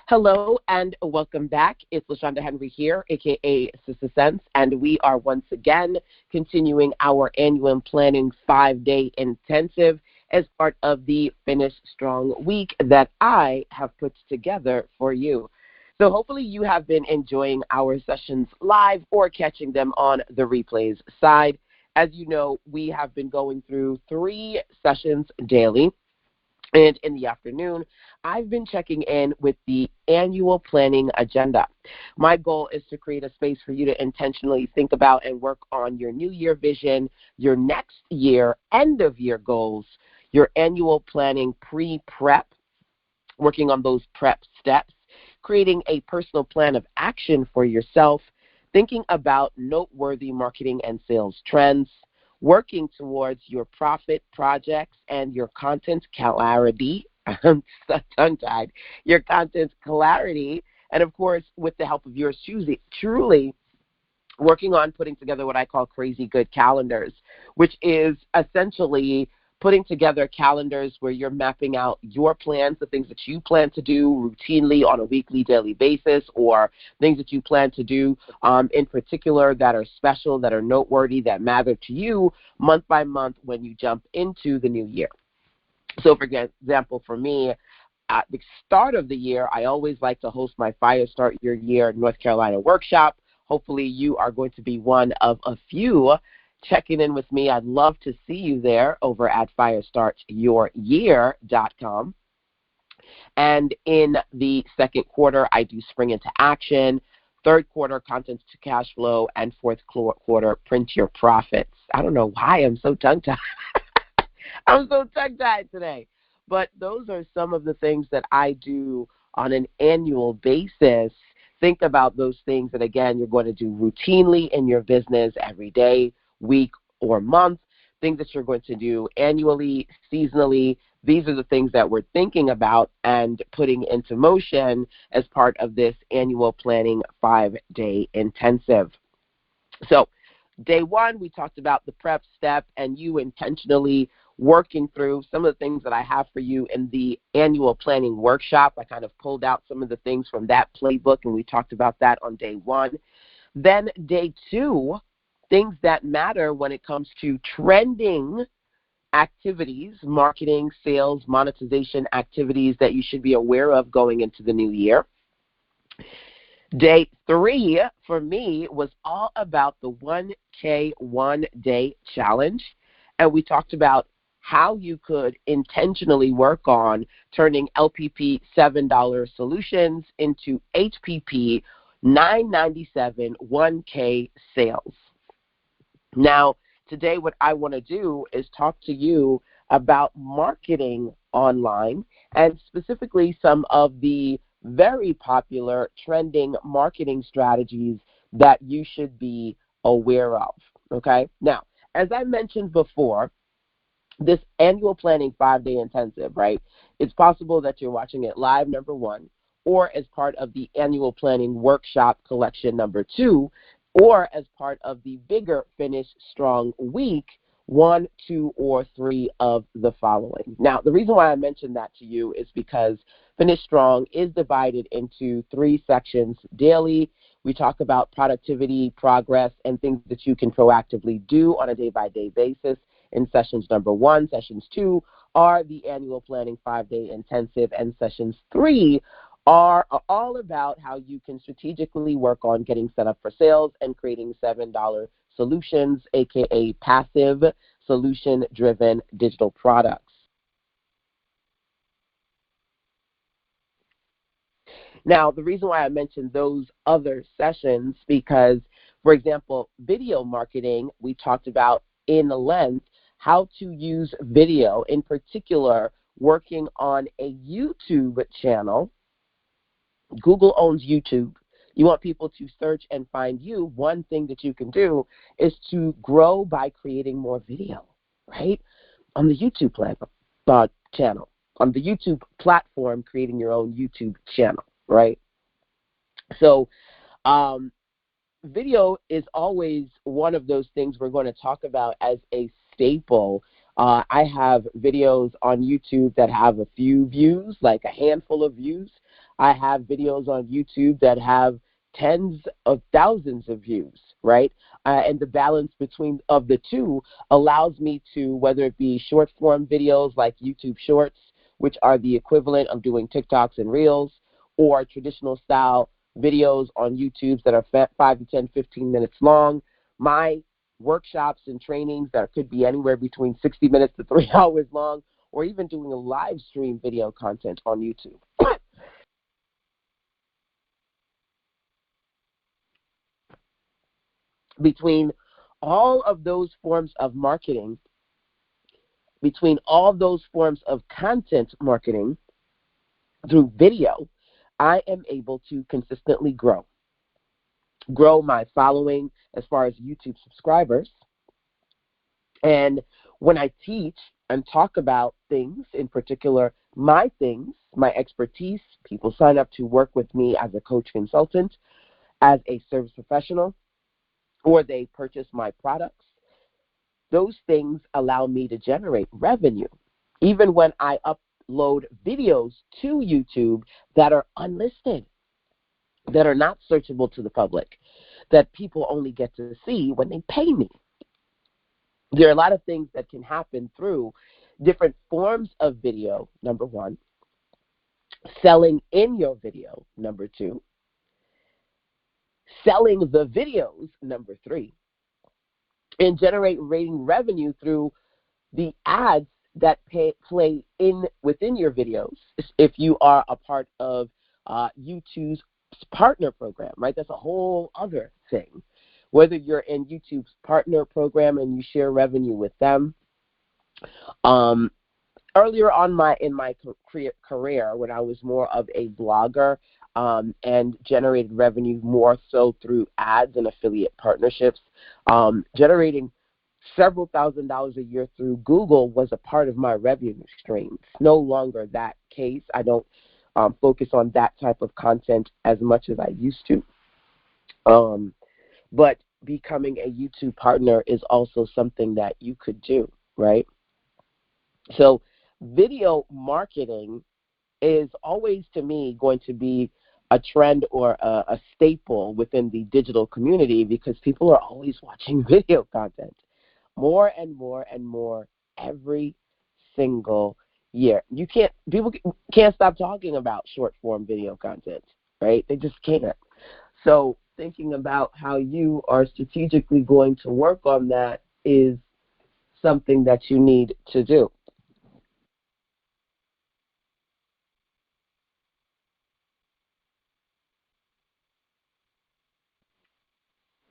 Hello and welcome back. It's LaShonda Henry here, aka Sister Sense, and we are once again continuing our annual planning 5-day intensive as part of the Finish Strong week that I have put together for you. So hopefully you have been enjoying our sessions live or catching them on the replays side. As you know, we have been going through 3 sessions daily. And in the afternoon, I've been checking in with the annual planning agenda. My goal is to create a space for you to intentionally think about and work on your new year vision, your next year, end of year goals, your annual planning pre-prep, working on those prep steps, creating a personal plan of action for yourself, thinking about noteworthy marketing and sales trends, working towards your profit projects and your content clarity. I'm so tongue-tied. Your content clarity, and of course, with the help of yours truly, working on putting together what I call crazy good calendars, which is essentially putting together calendars where you're mapping out your plans, the things that you plan to do routinely on a weekly, daily basis, or things that you plan to do in particular that are special, that are noteworthy, that matter to you month by month when you jump into the new year. So, for example, for me, at the start of the year, I always like to host my Fire Start Your Year North Carolina workshop. Hopefully you are going to be one of a few checking in with me. I'd love to see you there over at firestartyouryear.com. And in the second quarter, I do Spring into Action. Third quarter, Content to Cash Flow. And fourth quarter, Print Your Profits. I don't know why I'm so tongue-tied. I'm so tongue-tied today. But those are some of the things that I do on an annual basis. Think about those things that, again, you're going to do routinely in your business every day, week, or month, things that you're going to do annually, seasonally. These are the things that we're thinking about and putting into motion as part of this annual planning 5-day intensive. So day 1, we talked about the prep step and you intentionally working through some of the things that I have for you in the annual planning workshop. I kind of pulled out some of the things from that playbook, and we talked about that on day 1. Then day 2, things that matter when it comes to trending activities, marketing, sales, monetization activities that you should be aware of going into the new year. Day 3 for me was all about the 1K 1-day challenge, and we talked about how you could intentionally work on turning LPP $7 solutions into HPP $9.97 1K sales. Now, today what I want to do is talk to you about marketing online and specifically some of the very popular trending marketing strategies that you should be aware of, okay? Now, as I mentioned before, this annual planning 5-day intensive, right? It's possible that you're watching it live, number 1, or as part of the annual planning workshop collection, number 2, or as part of the bigger Finish Strong week, 1, 2, or 3 of the following. Now, the reason why I mentioned that to you is because Finish Strong is divided into 3 sections daily. We talk about productivity, progress, and things that you can proactively do on a day-by-day basis in sessions number 1. Sessions 2 are the annual planning 5-day intensive, and sessions 3 are all about how you can strategically work on getting set up for sales and creating $7 solutions, aka passive solution-driven digital products. Now, the reason why I mentioned those other sessions, because, for example, video marketing, we talked about in length how to use video, in particular, working on a YouTube channel. Google owns YouTube. You want people to search and find you. One thing that you can do is to grow by creating more video, right? On the YouTube channel, on the YouTube platform, creating your own YouTube channel, right? So video is always one of those things we're going to talk about as a staple. I have videos on YouTube that have a few views, like a handful of views. I have videos on YouTube that have tens of thousands of views, right? And the balance between of the two allows me to, whether it be short form videos like YouTube Shorts, which are the equivalent of doing TikToks and Reels, or traditional style videos on YouTube that are 5 to 10, 15 minutes long. My workshops and trainings that could be anywhere between 60 minutes to 3 hours long, or even doing a live stream video content on YouTube. Between all of those forms of marketing, between all those forms of content marketing through video, I am able to consistently grow my following as far as YouTube subscribers. And when I teach and talk about things, in particular my things, my expertise, people sign up to work with me as a coach consultant, as a service professional, or they purchase my products. Those things allow me to generate revenue. Even when I upload videos to YouTube that are unlisted, that are not searchable to the public, that people only get to see when they pay me. There are a lot of things that can happen through different forms of video, number one, selling in your video, number two, selling the videos, number three, and generating revenue through the ads that play within your videos. If you are a part of YouTube's partner program, right? That's a whole other thing. Whether you're in YouTube's partner program and you share revenue with them. Earlier on in my career, when I was more of a blogger and generated revenue more so through ads and affiliate partnerships, generating several $1,000s a year through Google was a part of my revenue stream. It's no longer that case. I don't focus on that type of content as much as I used to. But becoming a YouTube partner is also something that you could do, right? So video marketing is always, to me, going to be a trend or a staple within the digital community because people are always watching video content more and more and more every single year. People can't stop talking about short form video content, right? They just can't. So thinking about how you are strategically going to work on that is something that you need to do.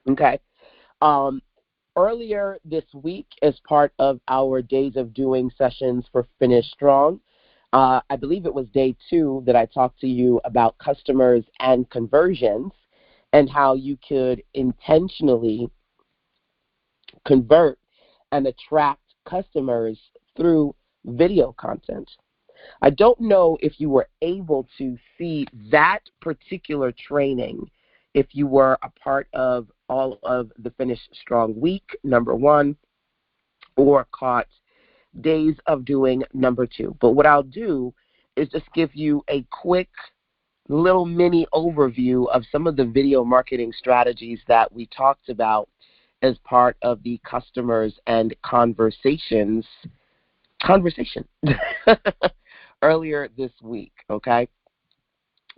Okay. Earlier this week, as part of our Days of Doing sessions for Finish Strong, I believe it was day 2 that I talked to you about customers and conversions and how you could intentionally convert and attract customers through video content. I don't know if you were able to see that particular training if you were a part of all of the Finish Strong week, number 1, or caught Days of Doing, number 2. But what I'll do is just give you a quick little mini overview of some of the video marketing strategies that we talked about as part of the customers and conversation earlier this week, okay?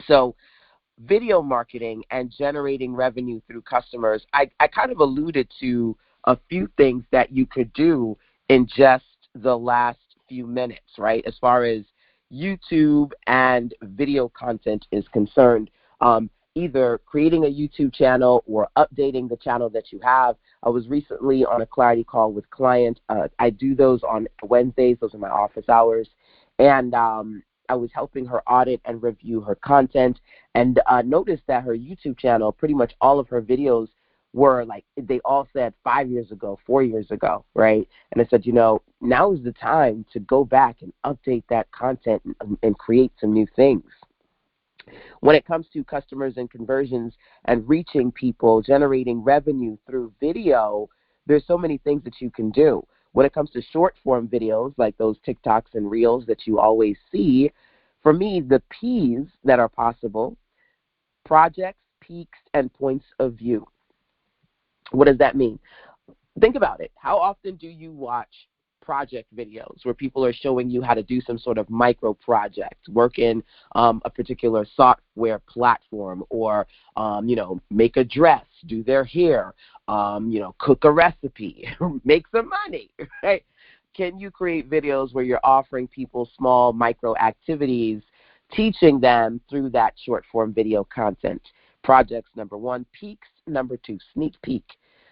So video marketing and generating revenue through customers, I kind of alluded to a few things that you could do in just the last few minutes, right, as far as YouTube and video content is concerned. Either creating a YouTube channel or updating the channel that you have. I was recently on a clarity call with client. I do those on Wednesdays. Those are my office hours. And I was helping her audit and review her content and noticed that her YouTube channel, pretty much all of her videos were like, they all said 5 years ago, 4 years ago, right? And I said, now is the time to go back and update that content and create some new things. When it comes to customers and conversions and reaching people, generating revenue through video, there's so many things that you can do. When it comes to short form videos like those TikToks and Reels that you always see, For me, the P's that are possible: projects, peaks, and points of view. What does that mean? Think about it. How often do you watch project videos where people are showing you how to do some sort of micro project, work in a particular software platform, or make a dress, do their hair, cook a recipe, make some money, right? Can you create videos where you're offering people small micro activities, teaching them through that short form video content? Projects, number one. Peaks, number two. Sneak peek.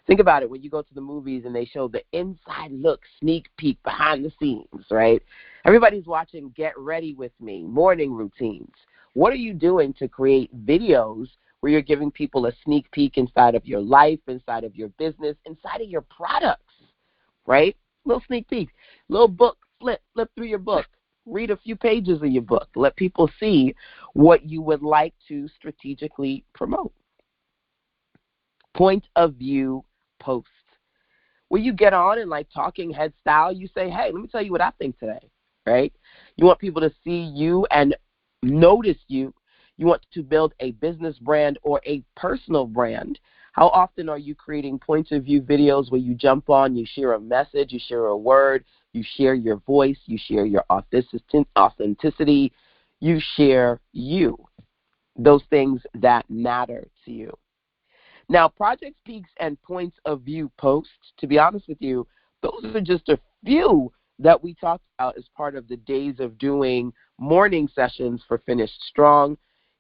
Think about it. When you go to the movies and they show the inside look, sneak peek, behind the scenes, right? Everybody's watching Get Ready With Me, morning routines. What are you doing to create videos where you're giving people a sneak peek inside of your life, inside of your business, inside of your products, right? Little sneak peek. Little book, flip through your book. Read a few pages of your book. Let people see what you would like to strategically promote. Point of view posts. Where you get on and like talking head style, you say, hey, let me tell you what I think today, right? You want people to see you and notice you. You want to build a business brand or a personal brand. How often are you creating point of view videos where you jump on, you share a message, you share a word, you share your voice, you share your authenticity, you share you, those things that matter to you. Now, projects, peaks, and points of view posts, to be honest with you, those are just a few that we talked about as part of the Days of Doing morning sessions for Finish Strong.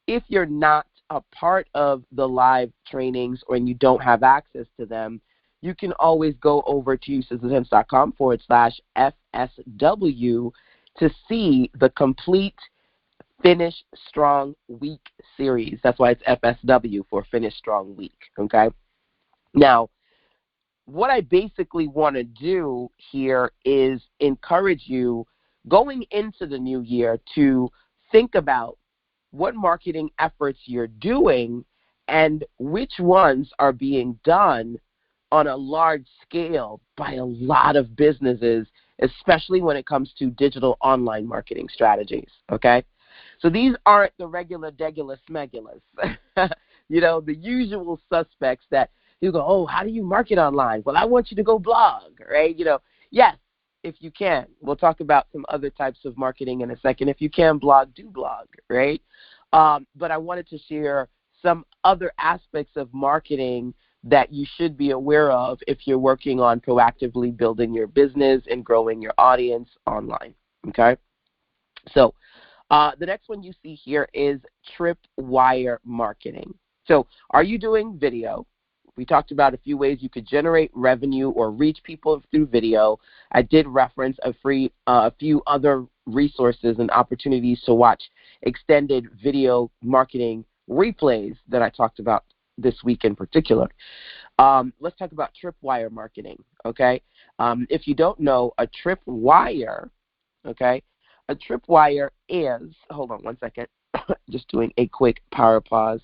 If you're not a part of the live trainings or you don't have access to them, you can always go over to ucitizensense.com/FSW to see the complete Finish Strong Week series. That's why it's FSW, for Finish Strong Week, okay? Now, what I basically want to do here is encourage you going into the new year to think about what marketing efforts you're doing and which ones are being done on a large scale by a lot of businesses, especially when it comes to digital online marketing strategies, okay? So these aren't the regular, degular, smegulas, the usual suspects that you go, oh, how do you market online? Well, I want you to go blog, right? Yes, if you can. We'll talk about some other types of marketing in a second. If you can blog, do blog, right? But I wanted to share some other aspects of marketing that you should be aware of if you're working on proactively building your business and growing your audience online, okay? So the next one you see here is Tripwire marketing. So are you doing video? We talked about a few ways you could generate revenue or reach people through video. I did reference a few other resources and opportunities to watch extended video marketing replays that I talked about this week in particular. Let's talk about Tripwire marketing, okay? If you don't know, a Tripwire, okay, a Tripwire is, hold on one second, just doing a quick power pause.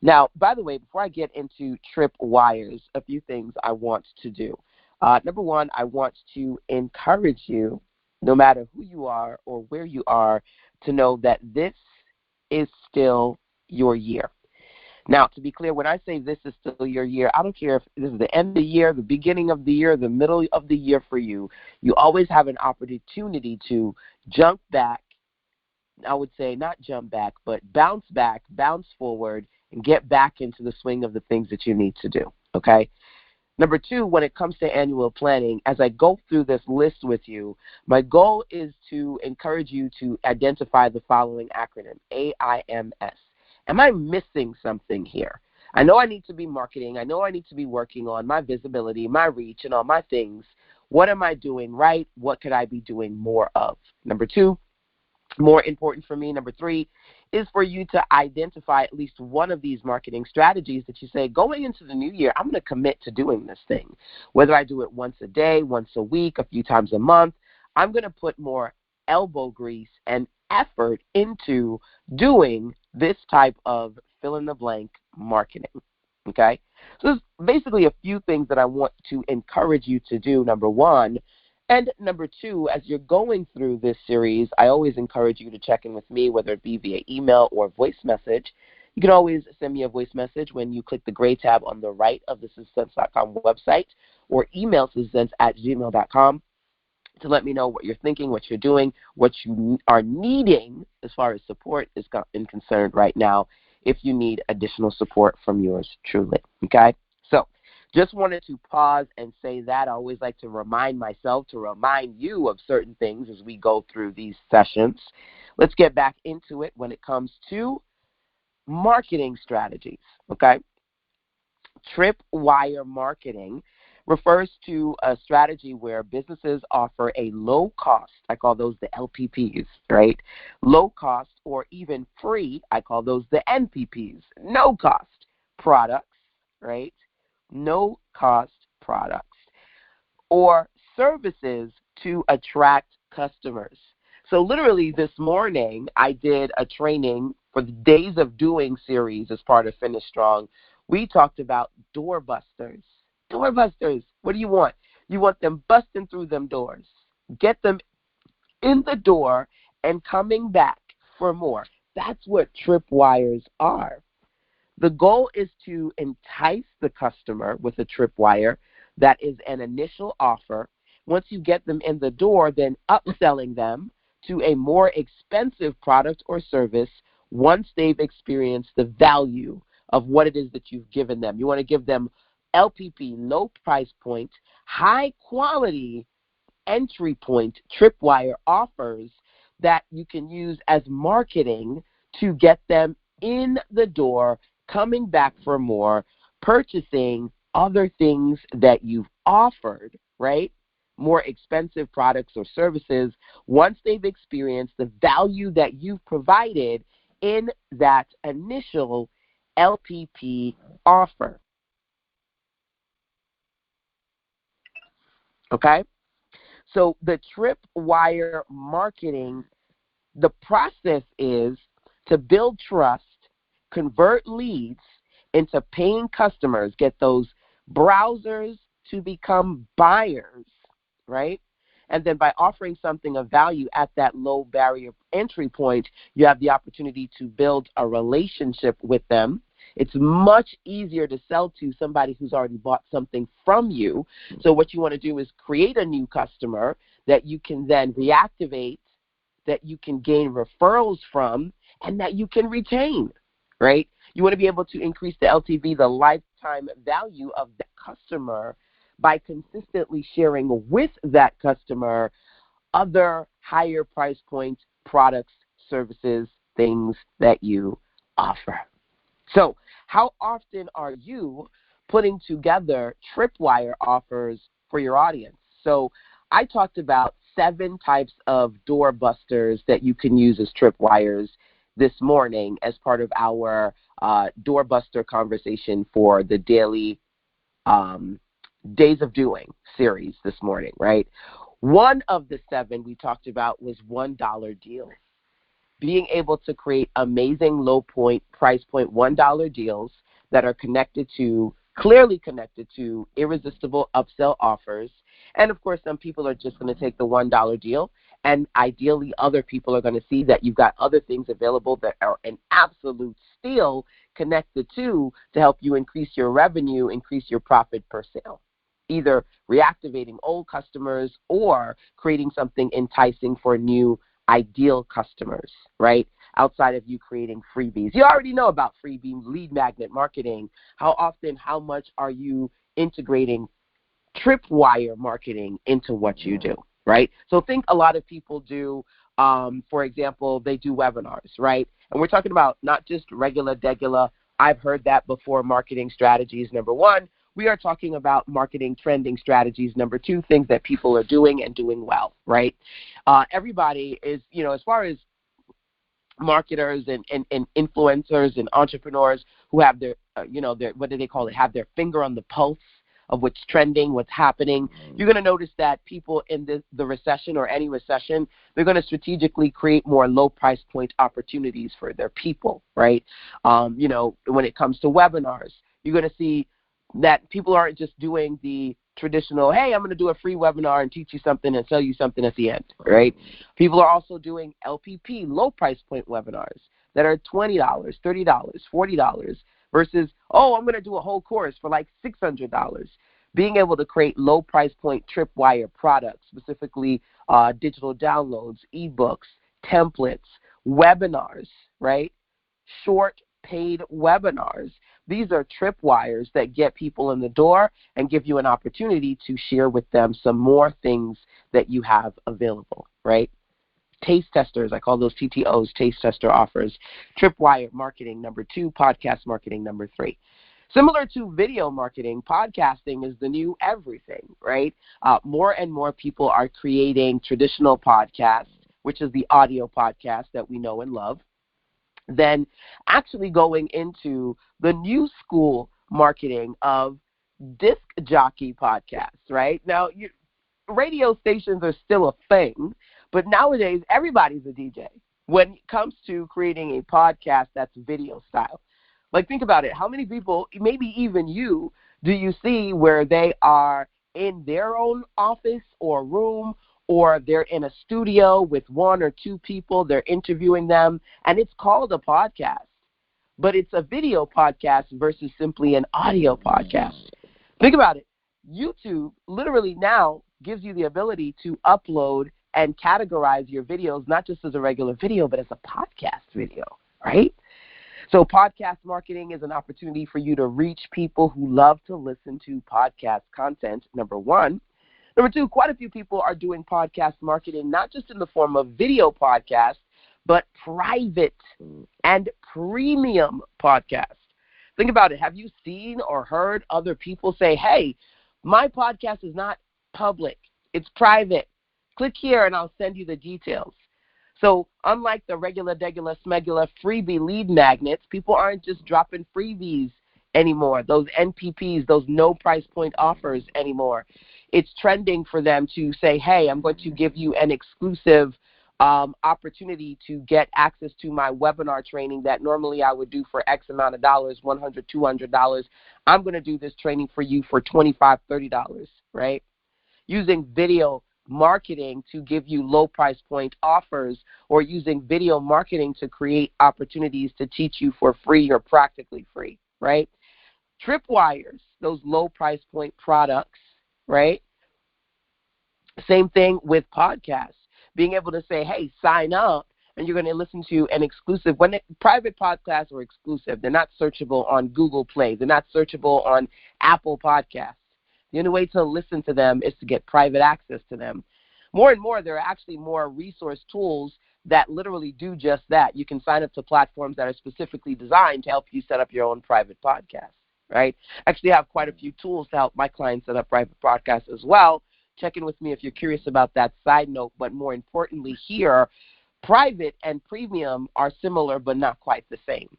Now, by the way, before I get into Tripwires, a few things I want to do. Number one, I want to encourage you, no matter who you are or where you are, to know that this is still your year. Now, to be clear, when I say this is still your year, I don't care if this is the end of the year, the beginning of the year, the middle of the year for you. You always have an opportunity to jump back. I would say not jump back, but bounce back, bounce forward, and get back into the swing of the things that you need to do, okay? Number two, when it comes to annual planning, as I go through this list with you, my goal is to encourage you to identify the following acronym, AIMS. Am I missing something here? I know I need to be marketing. I know I need to be working on my visibility, my reach, and all my things. What am I doing right? What could I be doing more of? Number two, more important for me, number three, is for you to identify at least one of these marketing strategies that you say, going into the new year, I'm going to commit to doing this thing. Whether I do it once a day, once a week, a few times a month, I'm going to put more elbow grease and effort into doing this type of fill-in-the-blank marketing, okay? So there's basically a few things that I want to encourage you to do. Number one, And number two, as you're going through this series, I always encourage you to check in with me, whether it be via email or voice message. You can always send me a voice message when you click the gray tab on the right of the SistaSense.com website, or email sistasense@gmail.com to let me know what you're thinking, what you're doing, what you are needing as far as support is concerned right now, if you need additional support from yours truly, okay? So just wanted to pause and say that. I always like to remind myself, to remind you of certain things as we go through these sessions. Let's get back into it when it comes to marketing strategies, okay? Tripwire marketing refers to a strategy where businesses offer a low cost, I call those the LPPs, right? Low cost or even free, I call those the NPPs, no cost products, right? No cost products or services to attract customers. So literally this morning, I did a training for the Days of Doing series as part of Finish Strong. We talked about doorbusters. Doorbusters, what do you want? You want them busting through them doors. Get them in the door and coming back for more. That's what tripwires are. The goal is to entice the customer with a tripwire that is an initial offer. Once you get them in the door, then upselling them to a more expensive product or service once they've experienced the value of what it is that you've given them. You want to give them LPP, low price point, high quality entry point tripwire offers that you can use as marketing to get them in the door, coming back for more, purchasing other things that you've offered, right? More expensive products or services once they've experienced the value that you've provided in that initial LPP offer. Okay? So the tripwire marketing, the process is to build trust, convert leads into paying customers, get those browsers to become buyers, right? And then by offering something of value at that low barrier entry point, you have the opportunity to build a relationship with them. It's much easier to sell to somebody who's already bought something from you. So what you want to do is create a new customer that you can then reactivate, that you can gain referrals from, and that you can retain, right? You want to be able to increase the LTV, the lifetime value of the customer, by consistently sharing with that customer other higher price point products, services, things that you offer. So how often are you putting together tripwire offers for your audience? So I talked about 7 types of doorbusters that you can use as tripwires this morning as part of our doorbuster conversation for the daily Days of Doing series this morning, right? One of the 7 we talked about was $1 deals. Being able to create amazing low point, price point $1 deals that are clearly connected to irresistible upsell offers. And of course, some people are just going to take the $1 deal, and ideally other people are going to see that you've got other things available that are an absolute steal connected to help you increase your revenue, increase your profit per sale. Either reactivating old customers or creating something enticing for new ideal customers, right? Outside of you creating freebies. You already know about freebie lead magnet marketing. How often, how much are you integrating tripwire marketing into what you do, right? So think a lot of people do, for example, they do webinars, right? And we're talking about not just regular, degular, I've heard that before, marketing strategies, number 1. We are talking about marketing trending strategies, number 2, things that people are doing and doing well, right? Everybody is, as far as marketers and influencers and entrepreneurs who have their, their, what do they call it, have their finger on the pulse of what's trending, what's happening. You're going to notice that people in the recession or any recession, they're going to strategically create more low price point opportunities for their people, right? When it comes to webinars, you're going to see that people aren't just doing the traditional, hey, I'm going to do a free webinar and teach you something and sell you something at the end, right? People are also doing LPP, low price point webinars that are $20, $30, $40 versus, oh, I'm going to do a whole course for like $600. Being able to create low price point tripwire products, specifically digital downloads, ebooks, templates, webinars, right? Short paid webinars. These are tripwires that get people in the door and give you an opportunity to share with them some more things that you have available, right? Taste testers, I call those TTOs, taste tester offers. Tripwire marketing, number 2. Podcast marketing, number 3. Similar to video marketing, podcasting is the new everything, right? More and more people are creating traditional podcasts, which is the audio podcast that we know and love, then actually going into the new school marketing of disc jockey podcasts, right? Now, radio stations are still a thing, but nowadays everybody's a DJ when it comes to creating a podcast that's video style. Like, think about it. How many people, maybe even you, do you see where they are in their own office or room, or they're in a studio with 1 or 2 people, they're interviewing them, and it's called a podcast, but it's a video podcast versus simply an audio podcast. Think about it. YouTube literally now gives you the ability to upload and categorize your videos, not just as a regular video, but as a podcast video, right? So podcast marketing is an opportunity for you to reach people who love to listen to podcast content, number 1. Number 2, quite a few people are doing podcast marketing, not just in the form of video podcasts, but private and premium podcasts. Think about it. Have you seen or heard other people say, hey, my podcast is not public, it's private. Click here and I'll send you the details. So unlike the regular, degular, smegular freebie lead magnets, people aren't just dropping freebies anymore, those NPPs, those no price point offers anymore. It's trending for them to say, hey, I'm going to give you an exclusive opportunity to get access to my webinar training that normally I would do for X amount of dollars, $100, $200. I'm going to do this training for you for $25, $30, right? Using video marketing to give you low price point offers, or using video marketing to create opportunities to teach you for free or practically free, right? Tripwires, those low price point products, right? Same thing with podcasts. Being able to say, hey, sign up, and you're going to listen to an exclusive. Private podcasts are exclusive. They're not searchable on Google Play. They're not searchable on Apple Podcasts. The only way to listen to them is to get private access to them. More and more, there are actually more resource tools that literally do just that. You can sign up to platforms that are specifically designed to help you set up your own private podcast, right? Actually, I have quite a few tools to help my clients set up private podcasts as well. Check in with me if you're curious about that side note. But more importantly here, private and premium are similar but not quite the same.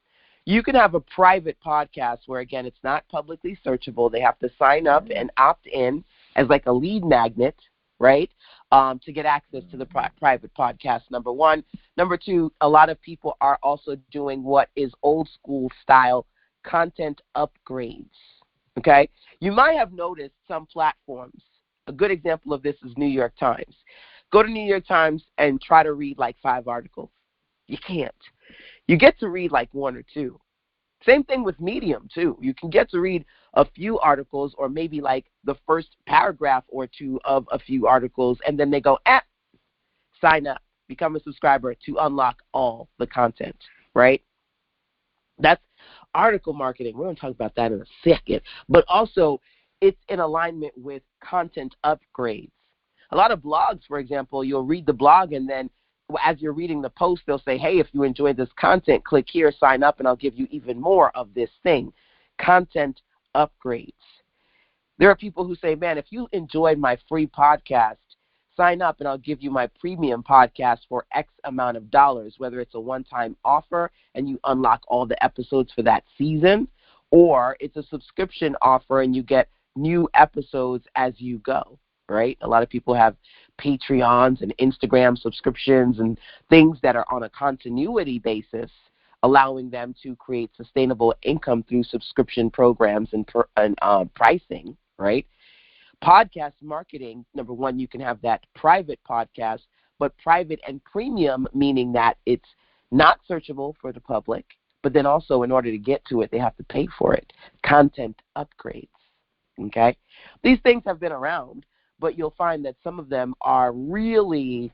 You can have a private podcast where, again, it's not publicly searchable. They have to sign up and opt in as like a lead magnet, right, to get access to the private podcast, number 1. Number 2, a lot of people are also doing what is old school style content upgrades, okay? You might have noticed some platforms. A good example of this is New York Times. Go to New York Times and try to read like 5 articles. You can't. You get to read like 1 or 2. Same thing with Medium, too. You can get to read a few articles, or maybe like the first paragraph or 2 of a few articles, and then they go, sign up, become a subscriber to unlock all the content, right? That's article marketing. We're going to talk about that in a second. But also, it's in alignment with content upgrades. A lot of blogs, for example, you'll read the blog, and then as you're reading the post, they'll say, hey, if you enjoyed this content, click here, sign up, and I'll give you even more of this thing. Content upgrades. There are people who say, man, if you enjoyed my free podcast, sign up and I'll give you my premium podcast for X amount of dollars, whether it's a one-time offer and you unlock all the episodes for that season, or it's a subscription offer and you get new episodes as you go. Right? A lot of people have Patreons and Instagram subscriptions and things that are on a continuity basis, allowing them to create sustainable income through subscription programs and pricing, right? Podcast marketing, number one, you can have that private podcast, but private and premium, meaning that it's not searchable for the public, but then also in order to get to it, they have to pay for it. Content upgrades, okay? These things have been around, but you'll find that some of them are really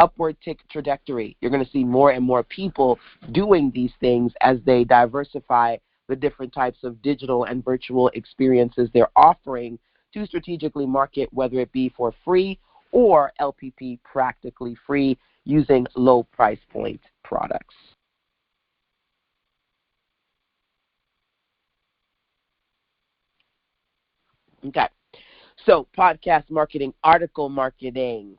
upward trajectory. You're going to see more and more people doing these things as they diversify the different types of digital and virtual experiences they're offering to strategically market, whether it be for free or LPP practically free using low price point products. Okay, so podcast marketing, article marketing.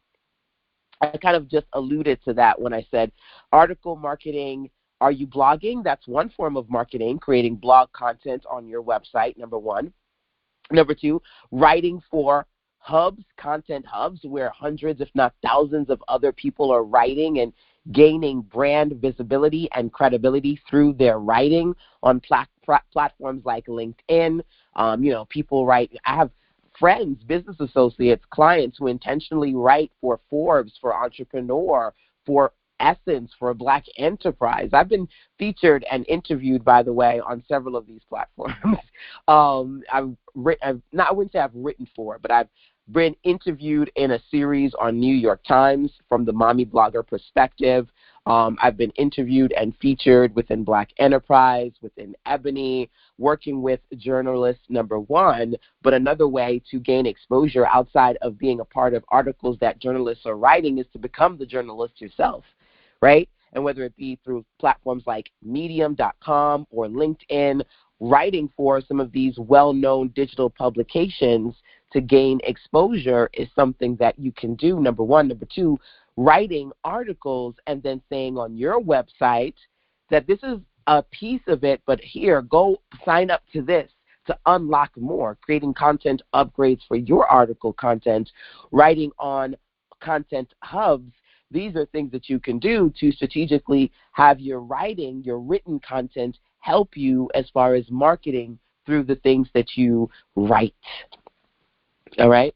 I kind of just alluded to that when I said article marketing. Are you blogging? That's one form of marketing, creating blog content on your website, number one. Number two, writing for hubs, content hubs, where hundreds, if not thousands of other people are writing and gaining brand visibility and credibility through their writing on platforms like LinkedIn. People write. I have friends, business associates, clients who intentionally write for Forbes, for Entrepreneur, for Essence, for Black Enterprise. I've been featured and interviewed, by the way, on several of these platforms. I wouldn't say I've written for, but I've been interviewed in a series on New York Times from the Mommy Blogger perspective. I've been interviewed and featured within Black Enterprise, within Ebony, working with journalists, number one, but another way to gain exposure outside of being a part of articles that journalists are writing is to become the journalist yourself, right? And whether it be through platforms like Medium.com or LinkedIn, writing for some of these well-known digital publications to gain exposure is something that you can do, number one. Number two, writing articles and then saying on your website that this is a piece of it, but here, go sign up to this to unlock more, creating content upgrades for your article content, writing on content hubs. These are things that you can do to strategically have your writing, your written content help you as far as marketing through the things that you write. All right?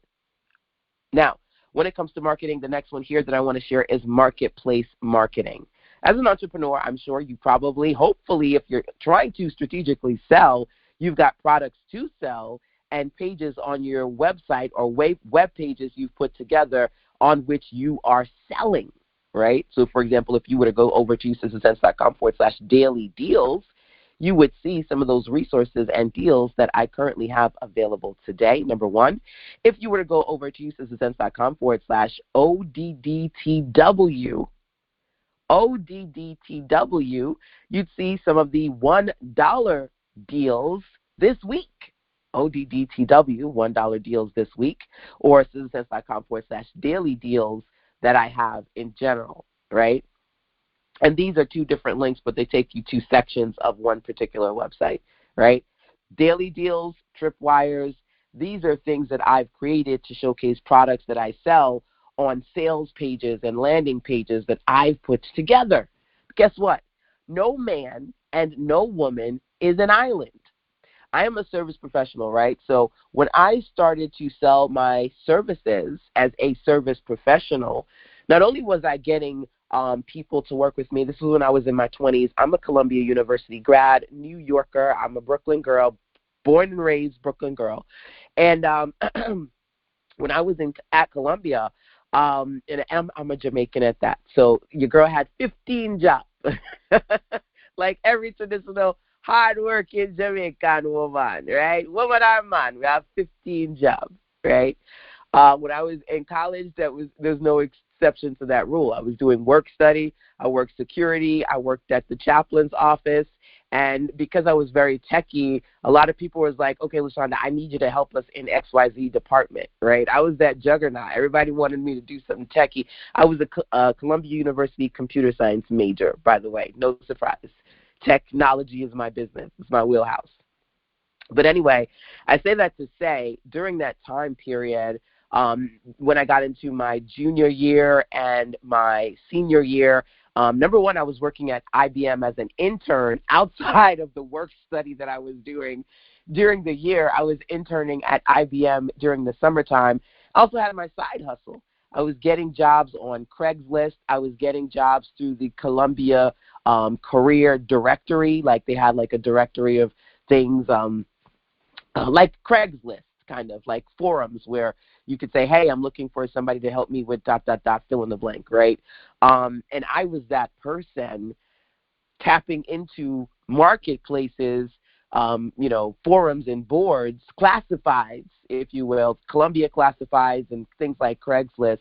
Now, when it comes to marketing, the next one here that I want to share is marketplace marketing. As an entrepreneur, I'm sure you probably, hopefully, if you're trying to strategically sell, you've got products to sell and pages on your website or web pages you've put together on which you are selling, right? So, for example, if you were to go over to usersense.com/daily deals, you would see some of those resources and deals that I currently have available today, number one. If you were to go over to usersense.com/ODDTW, you'd see some of the $1 deals this week. ODDTW, $1 deals this week, or usersense.com/daily deals that I have in general, right? And these are two different links, but they take you to sections of one particular website, right? Daily deals, tripwires, these are things that I've created to showcase products that I sell on sales pages and landing pages that I've put together. Guess what? No man and no woman is an island. I am a service professional, right? So when I started to sell my services as a service professional, not only was I getting people to work with me. This was when I was in my 20s. I'm a Columbia University grad, New Yorker. I'm a Brooklyn girl, born and raised Brooklyn girl. And when I was at Columbia, and I'm a Jamaican at that, so your girl had 15 jobs. Like every traditional hard-working Jamaican woman, right? Woman or man, we have 15 jobs, right? When I was in college, there's no exception to that rule. I was doing work study, I worked security, I worked at the chaplain's office, and because I was very techie, a lot of people was like, okay, LaShonda, I need you to help us in XYZ department, right? I was that juggernaut. Everybody wanted me to do something techie. I was a Columbia University computer science major, by the way, no surprise. Technology is my business. It's my wheelhouse. But anyway, I say that to say, during that time period, when I got into my junior year and my senior year, number one, I was working at IBM as an intern outside of the work study that I was doing. during the year, I was interning at IBM during the summertime. I also had my side hustle. I was getting jobs on Craigslist. I was getting jobs through the Columbia career directory. Like they had like a directory of things like Craigslist, kind of like forums where you could say, hey, I'm looking for somebody to help me with ... fill in the blank, right? And I was that person tapping into marketplaces, forums and boards, classifieds, if you will, Columbia classifieds and things like Craigslist,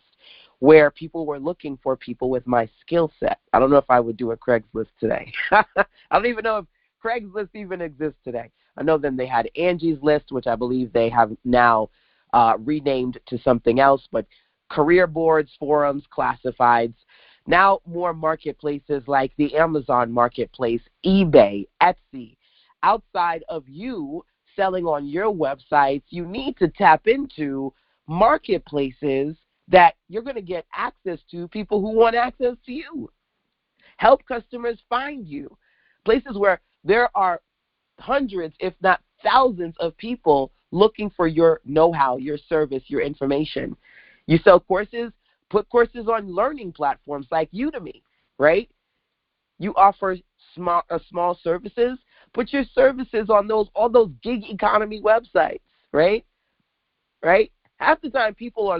where people were looking for people with my skill set. I don't know if I would do a Craigslist today. I don't even know if Craigslist even exists today. I know then they had Angie's List, which I believe they have now renamed to something else, but career boards, forums, classifieds. Now more marketplaces like the Amazon Marketplace, eBay, Etsy. Outside of you selling on your websites, you need to tap into marketplaces that you're going to get access to, people who want access to you. Help customers find you. Places where there are hundreds, if not thousands of people looking for your know-how, your service, your information. You sell courses, put courses on learning platforms like Udemy, right? You offer small services, put your services on all those gig economy websites, right? Right? Half the time people are,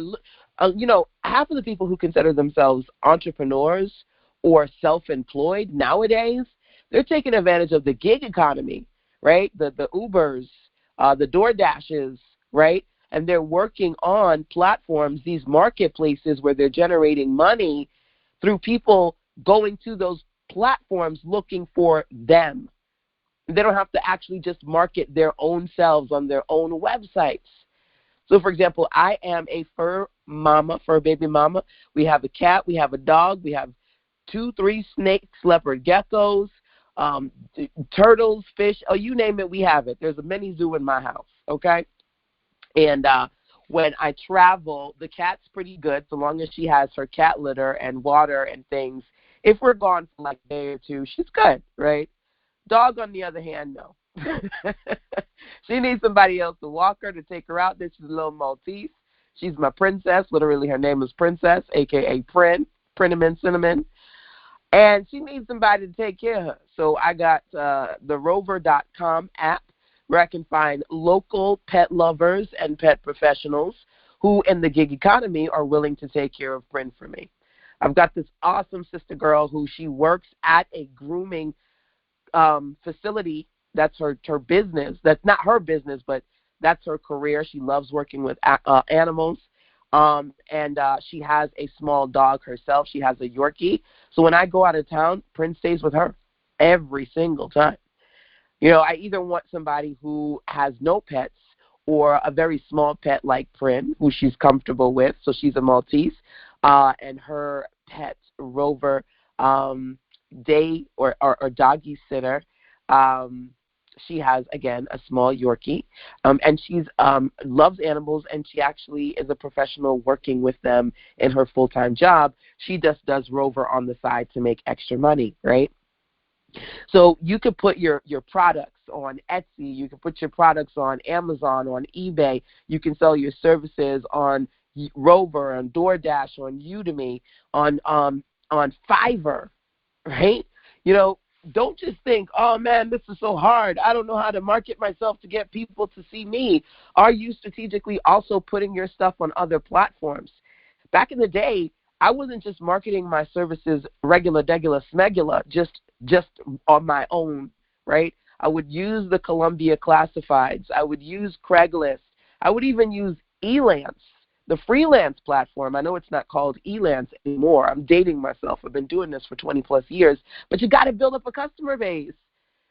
half of the people who consider themselves entrepreneurs or self-employed nowadays, they're taking advantage of the gig economy, right? The Ubers, the DoorDashes, right? And they're working on platforms, these marketplaces where they're generating money through people going to those platforms looking for them. They don't have to actually just market their own selves on their own websites. So, for example, I am a fur baby mama. We have a cat, we have a dog, we have 2-3 snakes, leopard geckos, turtles, fish, you name it, we have it. There's a mini zoo in my house, okay? And when I travel, the cat's pretty good so long as she has her cat litter and water and things. If we're gone for like a day or two, she's good, right? Dog, on the other hand, no. She needs somebody else to walk her, to take her out. This is a little Maltese. She's my princess. Literally, her name is Princess, a.k.a. Prinneman Cinnamon. And she needs somebody to take care of her. So I got the Rover.com app where I can find local pet lovers and pet professionals who in the gig economy are willing to take care of Prin for me. I've got this awesome sister girl who she works at a grooming facility. That's her business. That's not her business, but that's her career. She loves working with animals. And she has a small dog herself. She has a Yorkie. So when I go out of town, Prin stays with her every single time. I either want somebody who has no pets or a very small pet like Prin, who she's comfortable with. So she's a Maltese. And her pet, Rover, day or doggy sitter, she has, again, a small Yorkie, and she's loves animals, and she actually is a professional working with them in her full-time job. She just does Rover on the side to make extra money, right? So you could put your products on Etsy. You can put your products on Amazon, on eBay. You can sell your services on Rover, on DoorDash, on Udemy, on Fiverr, right? Don't just think, oh, man, this is so hard. I don't know how to market myself to get people to see me. Are you strategically also putting your stuff on other platforms? Back in the day, I wasn't just marketing my services regular, degular, smegula, just on my own, right? I would use the Columbia Classifieds. I would use Craigslist. I would even use Elance, the freelance platform. I know it's not called Elance anymore. I'm dating myself. I've been doing this for 20-plus years. But you got to build up a customer base,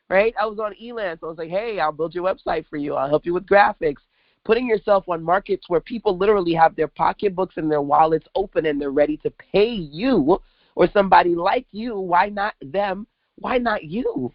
right? I was on Elance. I was like, hey, I'll build your website for you. I'll help you with graphics. Putting yourself on markets where people literally have their pocketbooks and their wallets open and they're ready to pay you or somebody like you. Why not them? Why not you?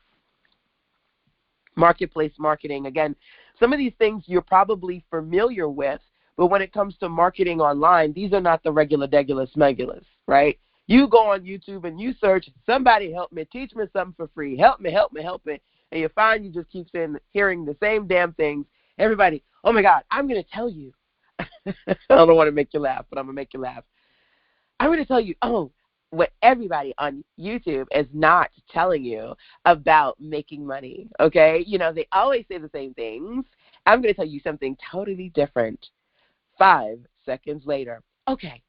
Marketplace marketing. Again, some of these things you're probably familiar with, but when it comes to marketing online, these are not the regular, degular, smegulas, right? You go on YouTube and you search, somebody help me, teach me something for free, help me, and you find you just keep hearing the same damn things. Everybody, oh my God, I'm going to tell you. I don't want to make you laugh, but I'm going to make you laugh. I'm going to tell you, what everybody on YouTube is not telling you about making money, okay? You know, they always say the same things. I'm going to tell you something totally different 5 seconds later. Okay,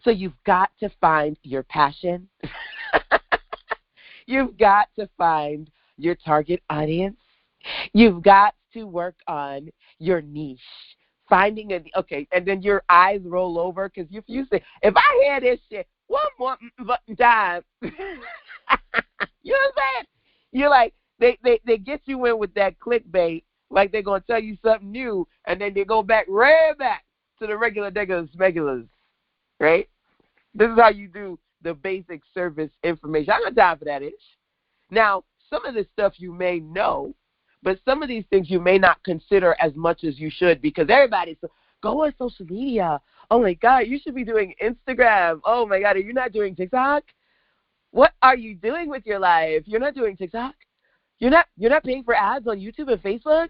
so you've got to find your passion. You've got to find your target audience. You've got to work on your niche. Finding and then your eyes roll over because if you say, if I hear this shit one more time, you know what I'm saying? You're like, they get you in with that clickbait, like they're going to tell you something new, and then they go right back to the regular regulars, right? This is how you do the basic service information. I don't got time for that ish. Now, some of this stuff you may know, but some of these things you may not consider as much as you should because everybody's go on social media. Oh, my God, you should be doing Instagram. Oh, my God, are you not doing TikTok? What are you doing with your life? You're not doing TikTok? You're not paying for ads on YouTube and Facebook?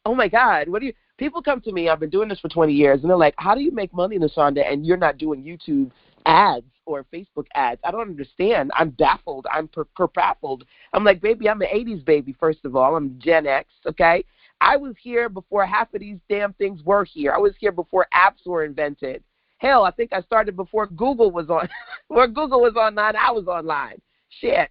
Oh, my God, people come to me, I've been doing this for 20 years, and they're like, how do you make money, LaShonda, and you're not doing YouTube ads or Facebook ads? I don't understand. I'm baffled. I'm baffled. I'm like, baby, I'm an 80s baby, first of all. I'm Gen X, okay? I was here before half of these damn things were here. I was here before apps were invented. Hell, I think I started before Google was on. Before Google was online, I was online. Shit.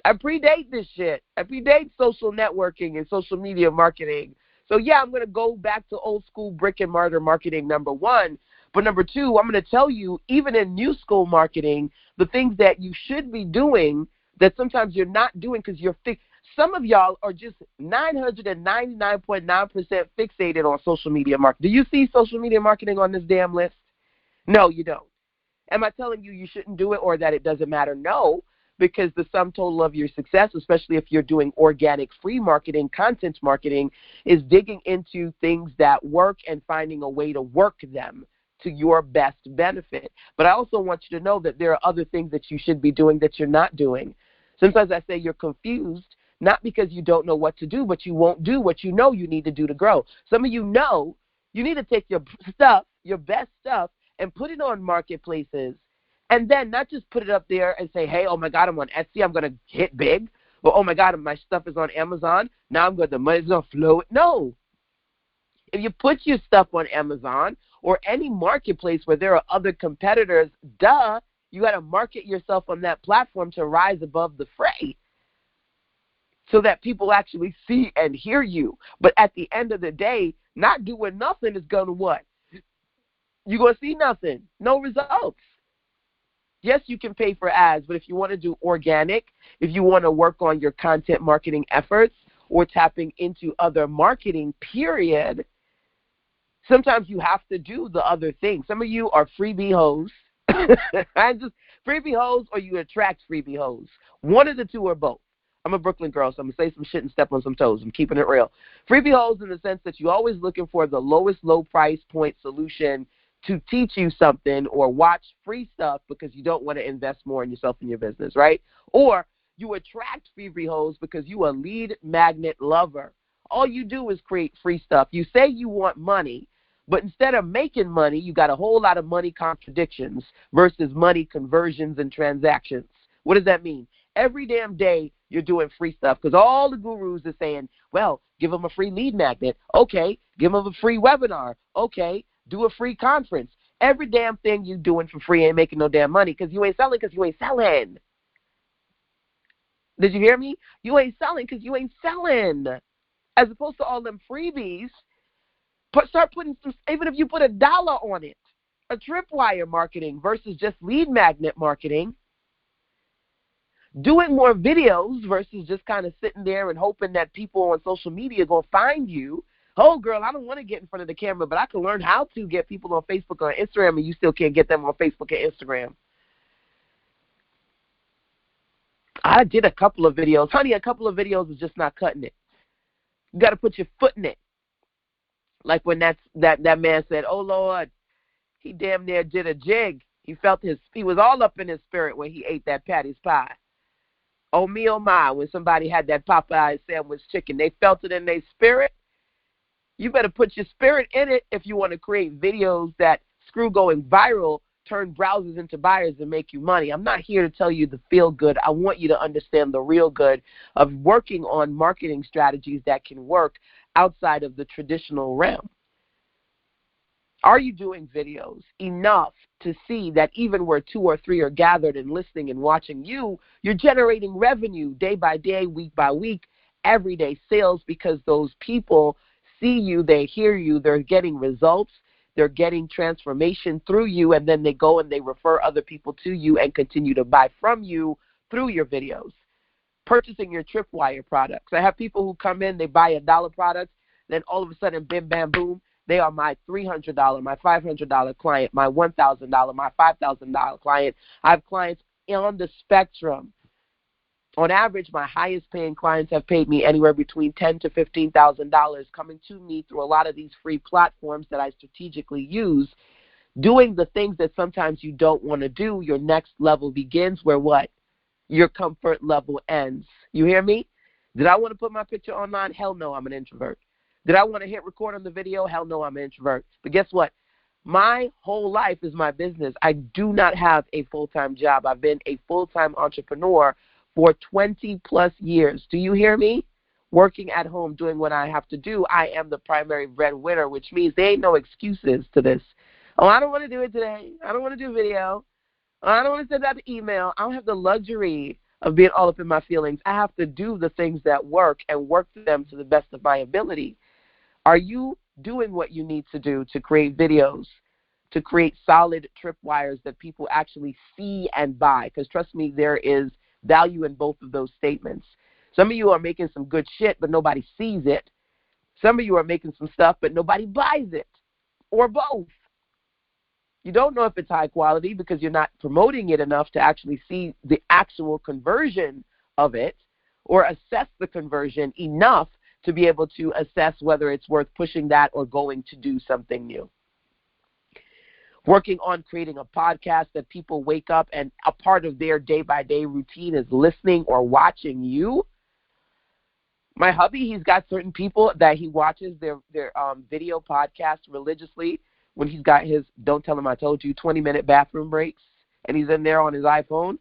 I predate this shit. I predate social networking and social media marketing. So, yeah, I'm going to go back to old school brick and mortar marketing, number one. But number two, I'm going to tell you, even in new school marketing, the things that you should be doing that sometimes you're not doing because some of y'all are just 999.9% fixated on social media marketing. Do you see social media marketing on this damn list? No, you don't. Am I telling you you shouldn't do it or that it doesn't matter? No, because the sum total of your success, especially if you're doing organic free marketing, content marketing, is digging into things that work and finding a way to work them to your best benefit. But I also want you to know that there are other things that you should be doing that you're not doing. Sometimes I say you're confused, not because you don't know what to do, but you won't do what you know you need to do to grow. Some of you know you need to take your stuff, your best stuff, and put it on marketplaces. And then not just put it up there and say, hey, oh, my God, I'm on Etsy. I'm going to hit big. Or, oh, my God, my stuff is on Amazon. Now the money's going to flow. No. If you put your stuff on Amazon or any marketplace where there are other competitors, you got to market yourself on that platform to rise above the fray so that people actually see and hear you. But at the end of the day, not doing nothing is going to what? You're going to see nothing, no results. Yes, you can pay for ads, but if you want to do organic, if you want to work on your content marketing efforts or tapping into other marketing, period, sometimes you have to do the other thing. Some of you are freebie hoes. Freebie hoes or you attract freebie hoes. One of the two or both. I'm a Brooklyn girl, so I'm going to say some shit and step on some toes. I'm keeping it real. Freebie hoes in the sense that you're always looking for the lowest low price point solution to teach you something or watch free stuff because you don't want to invest more in yourself and your business, right? Or you attract freebie hoes because you a lead magnet lover. All you do is create free stuff. You say you want money, but instead of making money, you got a whole lot of money contradictions versus money conversions and transactions. What does that mean? Every damn day you're doing free stuff because all the gurus are saying, well, give them a free lead magnet. Okay, give them a free webinar. Okay, do a free conference. Every damn thing you're doing for free ain't making no damn money because you ain't selling. Did you hear me? You ain't selling because you ain't selling. As opposed to all them freebies, start putting some, even if you put $1 on it, a tripwire marketing versus just lead magnet marketing, doing more videos versus just kind of sitting there and hoping that people on social media are going to find you. Oh, girl, I don't want to get in front of the camera, but I can learn how to get people on Facebook or Instagram, and you still can't get them on Facebook and Instagram. I did a couple of videos. Honey, a couple of videos was just not cutting it. You got to put your foot in it. Like when that man said, oh, Lord, he damn near did a jig. He was all up in his spirit when he ate that Patty's pie. Oh me, oh my, when somebody had that Popeye sandwich chicken, they felt it in their spirit. You better put your spirit in it if you want to create videos that screw going viral, turn browsers into buyers, and make you money. I'm not here to tell you the feel good. I want you to understand the real good of working on marketing strategies that can work outside of the traditional realm. Are you doing videos enough to see that even where 2 or 3 are gathered and listening and watching you, you're generating revenue day by day, week by week, everyday sales, because those people see you, they hear you, they're getting results, they're getting transformation through you, and then they go and they refer other people to you and continue to buy from you through your videos. Purchasing your Tripwire products. I have people who come in, they buy $1 products, then all of a sudden, bim, bam, boom, they are my $300, my $500 client, my $1,000, my $5,000 client. I have clients on the spectrum. On average, my highest paying clients have paid me anywhere between $10,000 to $15,000 coming to me through a lot of these free platforms that I strategically use, doing the things that sometimes you don't want to do. Your next level begins where what? Your comfort level ends. You hear me? Did I want to put my picture online? Hell no, I'm an introvert. Did I want to hit record on the video? Hell no, I'm an introvert. But guess what? My whole life is my business. I do not have a full-time job. I've been a full-time entrepreneur for 20 plus years. Do you hear me? Working at home, doing what I have to do. I am the primary breadwinner, which means there ain't no excuses to this. Oh, I don't want to do it today. I don't want to do video. Oh, I don't want to send out the email. I don't have the luxury of being all up in my feelings. I have to do the things that work and work them to the best of my ability. Are you doing what you need to do to create videos, to create solid tripwires that people actually see and buy? Because trust me, there is value in both of those statements. Some of you are making some good shit, but nobody sees it. Some of you are making some stuff, but nobody buys it, or both. You don't know if it's high quality because you're not promoting it enough to actually see the actual conversion of it or assess the conversion enough to be able to assess whether it's worth pushing that or going to do something new. Working on creating a podcast that people wake up and a part of their day-by-day routine is listening or watching you. My hubby, he's got certain people that he watches their video podcast religiously when he's got his, don't tell him I told you, 20-minute bathroom breaks, and he's in there on his iPhone.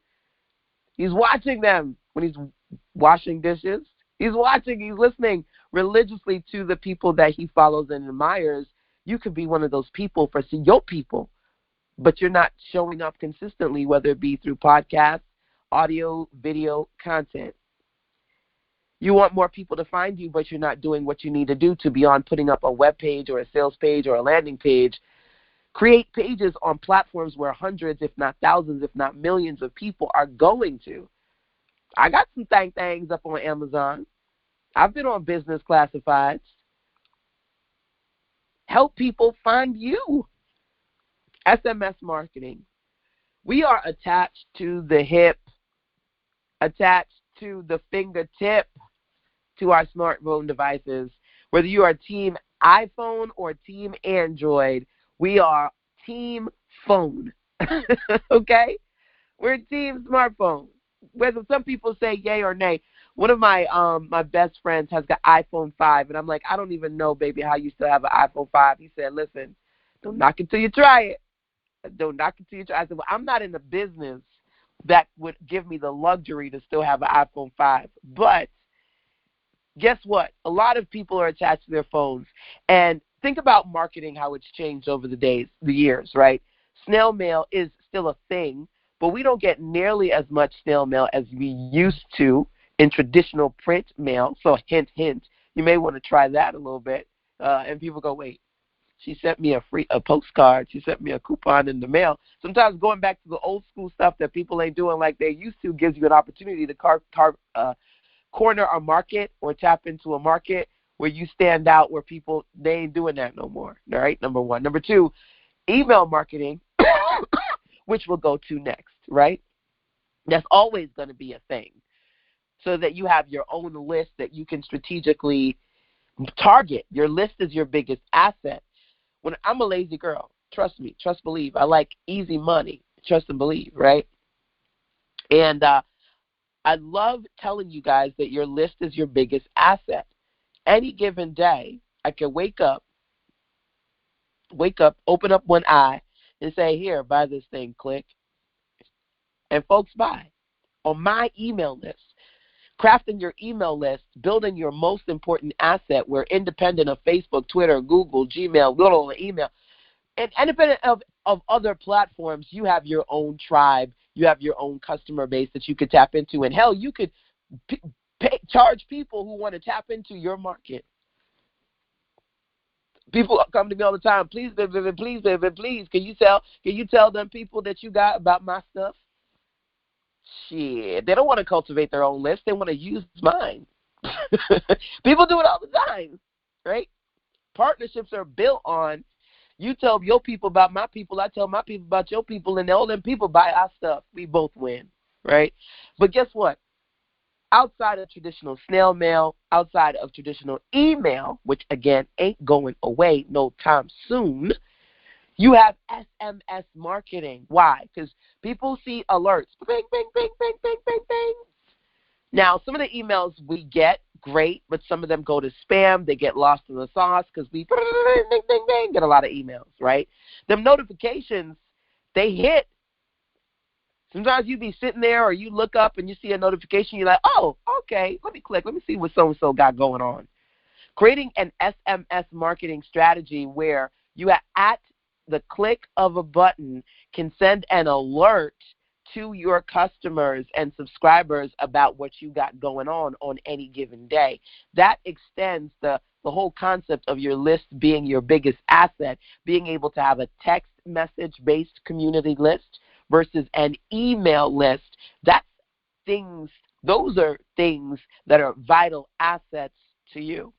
He's watching them when he's washing dishes. He's watching, he's listening religiously to the people that he follows and admires. You could be one of those people for your people, but you're not showing up consistently, whether it be through podcasts, audio, video, content. You want more people to find you, but you're not doing what you need to do to beyond putting up a web page or a sales page or a landing page. Create pages on platforms where hundreds, if not thousands, if not millions of people are going to. I got some things up on Amazon. I've been on business classifieds. Help people find you. SMS marketing. We are attached to the hip, attached to the fingertip, to our smartphone devices. Whether you are team iPhone or team Android, we are team phone. Okay? We're team smartphone. Whether some people say yay or nay. One of my my best friends has got iPhone 5, and I'm like, I don't even know, baby, how you still have an iPhone 5. He said, listen, don't knock it till you try it. Don't knock it till you try it. I said, well, I'm not in the business that would give me the luxury to still have an iPhone 5. But guess what? A lot of people are attached to their phones. And think about marketing, how it's changed over the years, right? Snail mail is still a thing, but we don't get nearly as much snail mail as we used to in traditional print mail. So hint, hint, you may want to try that a little bit. And people go, wait, she sent me a postcard. She sent me a coupon in the mail. Sometimes going back to the old school stuff that people ain't doing like they used to gives you an opportunity to corner a market or tap into a market where you stand out, where people, they ain't doing that no more. All right, number one. Number two, email marketing, which we'll go to next, right? That's always going to be a thing, so that you have your own list that you can strategically target. Your list is your biggest asset. When I'm a lazy girl, trust me, trust believe, I like easy money. trust and believe, right? And I love telling you guys that your list is your biggest asset. Any given day, I can wake up, open up one eye, and say, here, buy this thing, click. And folks buy on my email list. Crafting your email list, building your most important asset. We're independent of Facebook, Twitter, Google, Gmail, little email. And independent of other platforms, you have your own tribe. You have your own customer base that you could tap into. And hell, you could charge people who want to tap into your market. People come to me all the time. Please, baby, please, baby, please. Can you tell them people that you got about my stuff? Shit, they don't want to cultivate their own list. They want to use mine. People do it all the time, right? Partnerships are built on you tell your people about my people, I tell my people about your people, and all them people buy our stuff. We both win, right? But guess what? Outside of traditional snail mail, outside of traditional email, which, again, ain't going away no time soon, you have SMS marketing. Why? Because people see alerts. Bing, bing, bing, bing, bing, bing, bing. Now, some of the emails we get, great, but some of them go to spam. They get lost in the sauce because we bing, bing, bing, get a lot of emails, right? Them notifications, they hit. Sometimes you be sitting there or you look up and you see a notification. You're like, oh, okay, let me click. Let me see what so-and-so got going on. Creating an SMS marketing strategy where you are at the click of a button can send an alert to your customers and subscribers about what you got going on any given day. That extends the whole concept of your list being your biggest asset, being able to have a text message-based community list versus an email list. Those are things that are vital assets to you.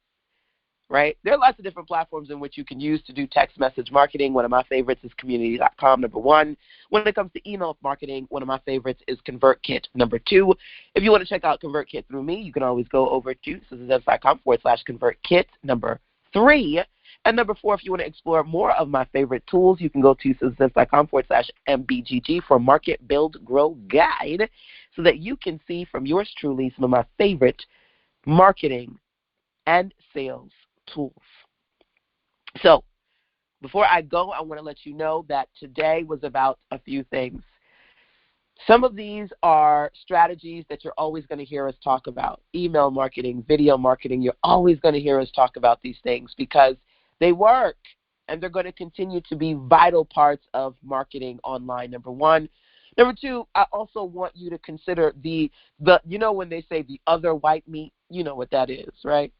Right? There are lots of different platforms in which you can use to do text message marketing. One of my favorites is community.com, number one. When it comes to email marketing, one of my favorites is ConvertKit, number two. If you want to check out ConvertKit through me, you can always go over to SusanZenz.com/ConvertKit, number three. And number four, if you want to explore more of my favorite tools, you can go to SusanZenz.com/MBGG for Market Build Grow Guide so that you can see from yours truly some of my favorite marketing and sales tools. So before I go, I want to let you know that today was about a few things. Some of these are strategies that you're always going to hear us talk about. Email marketing, video marketing, you're always going to hear us talk about these things because they work and they're going to continue to be vital parts of marketing online, number one. Number two, I also want you to consider the you know when they say the other white meat, you know what that is, right?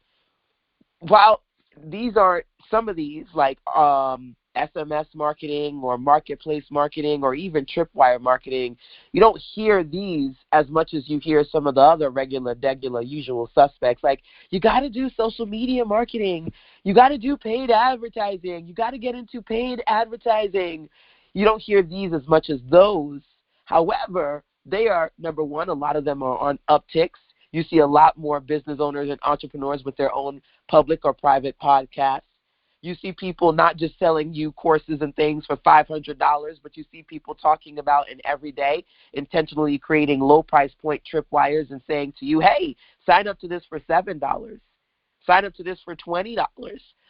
While these are some of these, like SMS marketing or marketplace marketing or even tripwire marketing, you don't hear these as much as you hear some of the other regular, usual suspects. Like, you got to do social media marketing. You got to do paid advertising. You got to get into paid advertising. You don't hear these as much as those. However, they are, number one, a lot of them are on upticks. You see a lot more business owners and entrepreneurs with their own public or private podcasts. You see people not just selling you courses and things for $500, but you see people talking about in every day, intentionally creating low price point tripwires and saying to you, hey, sign up to this for $7. Sign up to this for $20.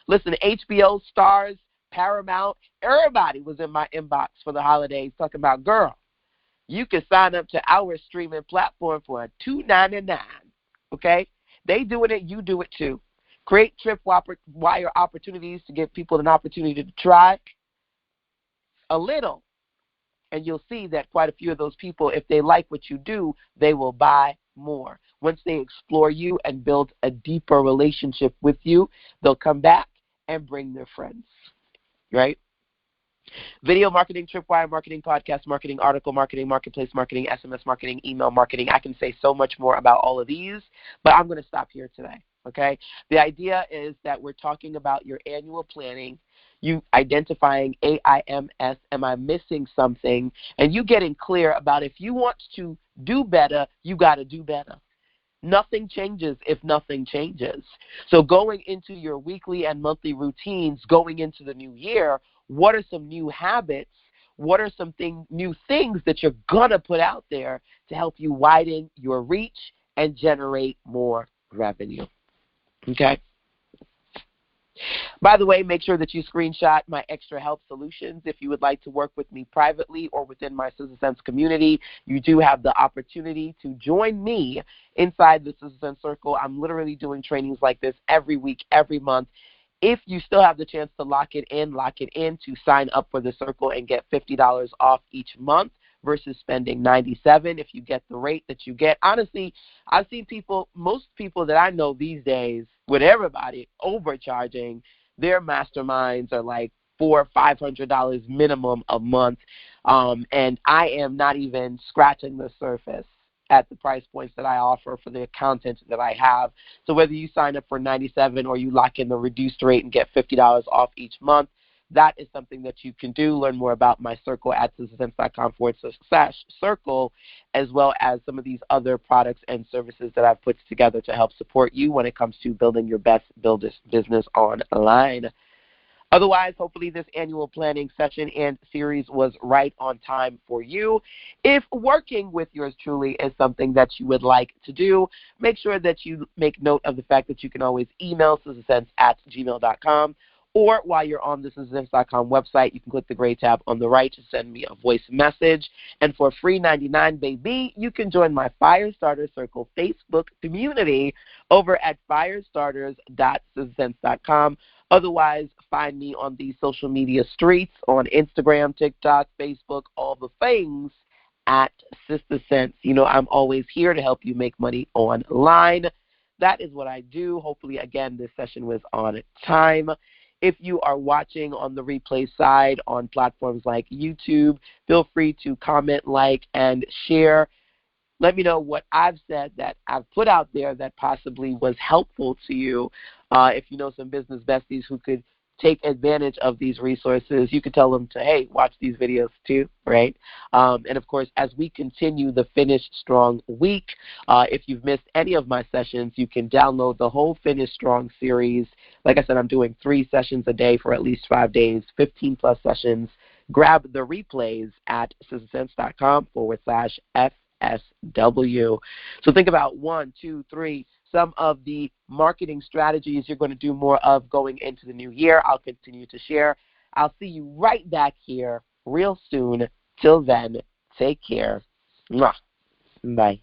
Listen, HBO, Stars, Paramount, everybody was in my inbox for the holidays talking about, girl, you can sign up to our streaming platform for $2.99, okay? They doing it, you do it too. Create tripwire opportunities to give people an opportunity to try a little, and you'll see that quite a few of those people, if they like what you do, they will buy more. Once they explore you and build a deeper relationship with you, they'll come back and bring their friends, right? Video marketing, tripwire marketing, podcast marketing, article marketing, marketplace marketing, SMS marketing, email marketing. I can say so much more about all of these, but I'm going to stop here today, okay? The idea is that we're talking about your annual planning, you identifying AIMS, am I missing something, and you getting clear about if you want to do better, you got to do better. Nothing changes if nothing changes. So going into your weekly and monthly routines, going into the new year, what are some new habits? what are some new things that you're going to put out there to help you widen your reach and generate more revenue. Okay? By the way, make sure that you screenshot my extra help solutions. If you would like to work with me privately or within my SistaSense community, you do have the opportunity to join me inside the SistaSense Circle. I'm literally doing trainings like this every week, every month. If you still have the chance to lock it in to sign up for the Circle and get $50 off each month versus spending $97 if you get the rate that you get. Honestly, I've seen most people that I know these days, with everybody overcharging, their masterminds are like $400 or $500 minimum a month, and I am not even scratching the surface at the price points that I offer for the content that I have. So whether you sign up for $97 or you lock in the reduced rate and get $50 off each month, that is something that you can do. Learn more about my Circle at sistasense.com/circle, as well as some of these other products and services that I've put together to help support you when it comes to building your best business online. Otherwise, hopefully this annual planning session and series was right on time for you. If working with yours truly is something that you would like to do, make sure that you make note of the fact that you can always email sistasense@gmail.com, or while you're on the sistasense.com website, you can click the gray tab on the right to send me a voice message. And for free 99, baby, you can join my Firestarter Circle Facebook community over at firestarters.sistasense.com. Otherwise, find me on the social media streets on Instagram, TikTok, Facebook, all the things at SistaSense. You know, I'm always here to help you make money online. That is what I do. Hopefully, again, this session was on time. If you are watching on the replay side on platforms like YouTube, feel free to comment, like, and share. Let me know what I've said that I've put out there that possibly was helpful to you. If you know some business besties who could take advantage of these resources, you could tell them to, hey, watch these videos too, right? And, of course, as we continue the Finish Strong week, if you've missed any of my sessions, you can download the whole Finish Strong series. Like I said, I'm doing 3 sessions a day for at least 5 days, 15-plus sessions. Grab the replays at sistasense.com/FSW. So think about 1, 2, 3, some of the marketing strategies you're going to do more of going into the new year. I'll continue to share. I'll see you right back here real soon. Till then, take care. Mwah. Bye.